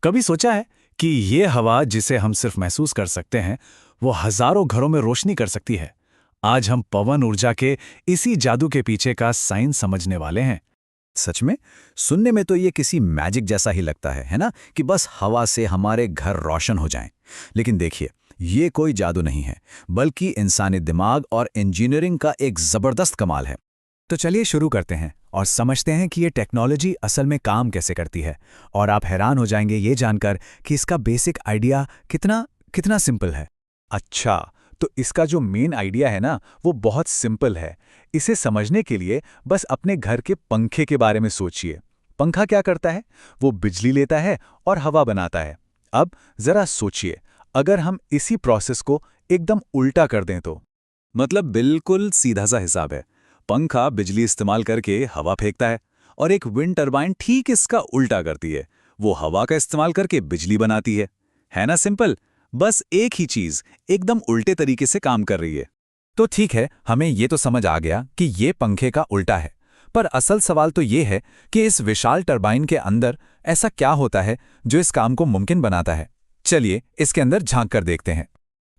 कभी सोचा है कि ये हवा जिसे हम सिर्फ महसूस कर सकते हैं, वो हजारों घरों में रोशनी कर सकती है। आज हम पवन ऊर्जा के इसी जादू के पीछे का साइंस समझने वाले हैं। सच में सुनने में तो ये किसी मैजिक जैसा ही लगता है ना, कि बस हवा से हमारे घर रोशन हो जाएं। लेकिन देखिए, ये कोई जादू नहीं है, बल्कि इंसानी दिमाग और इंजीनियरिंग का एक जबरदस्त कमाल है। तो चलिए शुरू करते हैं और समझते हैं कि ये टेक्नोलॉजी असल में काम कैसे करती है। और आप हैरान हो जाएंगे ये जानकर कि इसका बेसिक आइडिया कितना कितना सिंपल है। अच्छा, तो इसका जो मेन आइडिया है ना, वो बहुत सिंपल है। इसे समझने के लिए बस अपने घर के पंखे के बारे में सोचिए। पंखा क्या करता है? वो बिजली लेता है और हवा बनाता है। अब जरा सोचिए, अगर हम इसी प्रोसेस को एकदम उल्टा कर दें तो। मतलब बिल्कुल सीधा सा हिसाब है। पंखा बिजली इस्तेमाल करके हवा फेंकता है और एक विंड टरबाइन ठीक इसका उल्टा करती है। वो हवा का इस्तेमाल करके बिजली बनाती है ना सिंपल। बस एक ही चीज एकदम उल्टे तरीके से काम कर रही है। तो ठीक है, हमें ये तो समझ आ गया कि ये पंखे का उल्टा है। पर असल सवाल तो ये है कि इस विशाल टरबाइन के अंदर ऐसा क्या होता है जो इस काम को मुमकिन बनाता है। चलिए इसके अंदर झांक कर देखते हैं।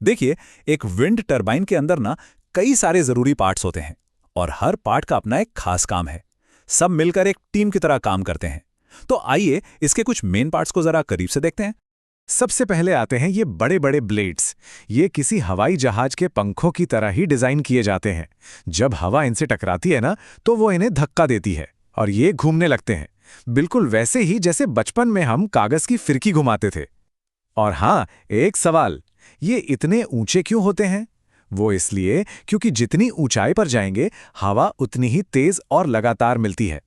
देखिए, एक विंड टरबाइन के अंदर ना कई सारे जरूरी पार्ट्स होते हैं और हर पार्ट का अपना एक खास काम है। सब मिलकर एक टीम की तरह काम करते हैं। तो आइए इसके कुछ मेन पार्ट्स को जरा करीब से देखते हैं। सबसे पहले आते हैं ये बड़े बड़े ब्लेड्स। ये किसी हवाई जहाज के पंखों की तरह ही डिजाइन किए जाते हैं। जब हवा इनसे टकराती है ना, तो वो इन्हें धक्का देती है और ये घूमने लगते हैं, बिल्कुल वैसे ही जैसे बचपन में हम कागज की फिरकी घुमाते थे। और हाँ, एक सवाल, ये इतने ऊंचे क्यों होते हैं? वो इसलिए क्योंकि जितनी ऊंचाई पर जाएंगे, हवा उतनी ही तेज और लगातार मिलती है।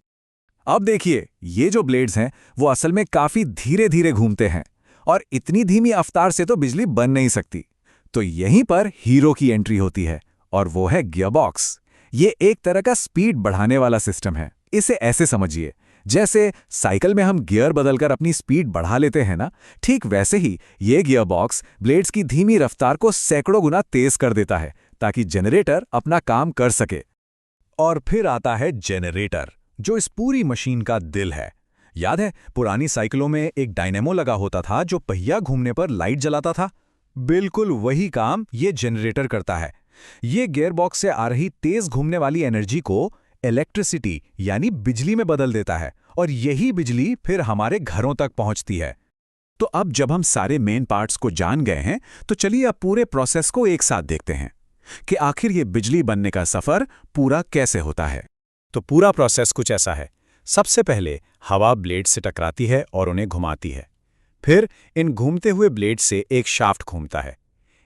अब देखिए, ये जो ब्लेड्स हैं वो असल में काफी धीरे धीरे घूमते हैं और इतनी धीमी रफ्तार से तो बिजली बन नहीं सकती। तो यहीं पर हीरो की एंट्री होती है और वो है गियरबॉक्स। ये एक तरह का स्पीड बढ़ाने वाला सिस्टम है। इसे ऐसे समझिए, जैसे साइकिल में हम गियर बदलकर अपनी स्पीड बढ़ा लेते हैं ना, ठीक वैसे ही ये गियरबॉक्स ब्लेड्स की धीमी रफ्तार को सैकड़ों गुना तेज कर देता है ताकि जनरेटर अपना काम कर सके। और फिर आता है जनरेटर, जो इस पूरी मशीन का दिल है। याद है, पुरानी साइकिलों में एक डायनेमो लगा होता था जो पहिया घूमने पर लाइट जलाता था। बिल्कुल वही काम ये जनरेटर करता है। ये गियरबॉक्स से आ रही तेज घूमने वाली एनर्जी को इलेक्ट्रिसिटी यानी बिजली में बदल देता है और यही बिजली फिर हमारे घरों तक पहुंचती है। तो अब जब हम सारे मेन पार्ट्स को जान गए हैं, तो चलिए अब पूरे प्रोसेस को एक साथ देखते हैं कि आखिर ये बिजली बनने का सफर पूरा कैसे होता है। तो पूरा प्रोसेस कुछ ऐसा है। सबसे पहले हवा ब्लेड से टकराती है और उन्हें घुमाती है। फिर इन घूमते हुए ब्लेड से एक शाफ्ट घूमता है।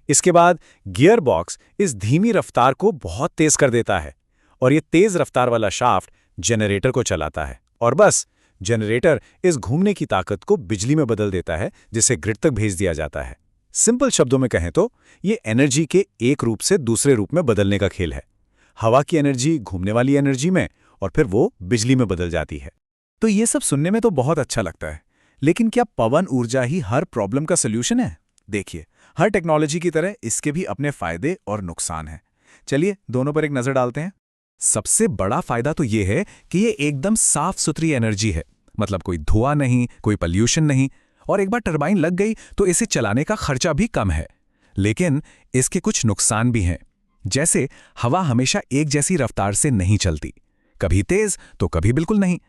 इसके बाद गियर बॉक्स इस धीमी रफ्तार को बहुत तेज कर देता है और ये तेज रफ्तार वाला शाफ्ट जनरेटर को चलाता है और बस जनरेटर इस घूमने की ताकत को बिजली में बदल देता है, जिसे ग्रिड तक भेज दिया जाता है। सिंपल शब्दों में कहें तो ये एनर्जी के एक रूप से दूसरे रूप में बदलने का खेल है। हवा की एनर्जी घूमने वाली एनर्जी में और फिर वो बिजली में बदल जाती है। तो ये सब सुनने में तो बहुत अच्छा लगता है, लेकिन क्या पवन ऊर्जा ही हर प्रॉब्लम का सलूशन है? देखिए, हर टेक्नोलॉजी की तरह इसके भी अपने फायदे और नुकसान हैं। चलिए दोनों पर एक नजर डालते हैं। सबसे बड़ा फायदा तो ये है कि ये एकदम साफ सुथरी एनर्जी है। मतलब कोई धुआं नहीं, कोई पॉल्यूशन नहीं, और एक बार टरबाइन लग गई तो इसे चलाने का खर्चा भी कम है। लेकिन इसके कुछ नुकसान भी हैं। जैसे हवा हमेशा एक जैसी रफ्तार से नहीं चलती, कभी तेज तो कभी बिल्कुल नहीं।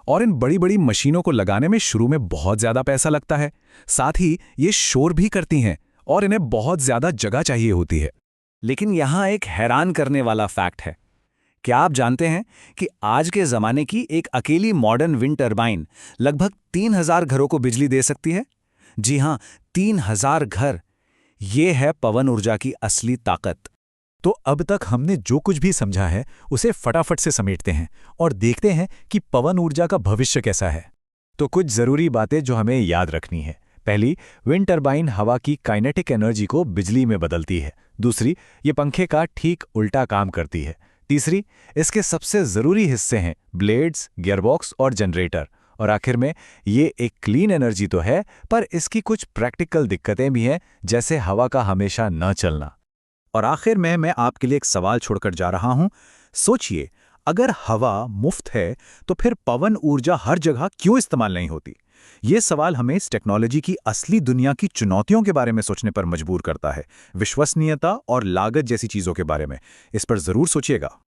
और इन बड़ी बड़ी मशीनों को लगाने में शुरू में बहुत ज्यादा पैसा लगता है। साथ ही ये शोर भी करती हैं और इन्हें बहुत ज्यादा जगह चाहिए होती है। लेकिन यहाँ एक हैरान करने वाला फैक्ट है। क्या आप जानते हैं कि आज के ज़माने की एक अकेली मॉडर्न विंड टरबाइन लगभग 3000 घरों को बिजली दे सकती है? जी हां, 3000 घर। ये है पवन ऊर्जा की असली ताकत। तो अब तक हमने जो कुछ भी समझा है उसे फटाफट से समेटते हैं और देखते हैं कि पवन ऊर्जा का भविष्य कैसा है। तो कुछ जरूरी बातें जो हमें याद रखनी है। पहली, विंड टरबाइन हवा की काइनेटिक एनर्जी को बिजली में बदलती है। दूसरी, ये पंखे का ठीक उल्टा काम करती है। तीसरी, इसके सबसे जरूरी हिस्से हैं ब्लेड्स, गियरबॉक्स और जनरेटर। और आखिर में, ये एक क्लीन एनर्जी तो है, पर इसकी कुछ प्रैक्टिकल दिक्कतें भी हैं, जैसे हवा का हमेशा न चलना। और आखिर में मैं आपके लिए एक सवाल छोड़कर जा रहा हूं। सोचिए, अगर हवा मुफ्त है तो फिर पवन ऊर्जा हर जगह क्यों इस्तेमाल नहीं होती? ये सवाल हमें इस टेक्नोलॉजी की असली दुनिया की चुनौतियों के बारे में सोचने पर मजबूर करता है, विश्वसनीयता और लागत जैसी चीज़ों के बारे में। इस पर ज़रूर सोचिएगा।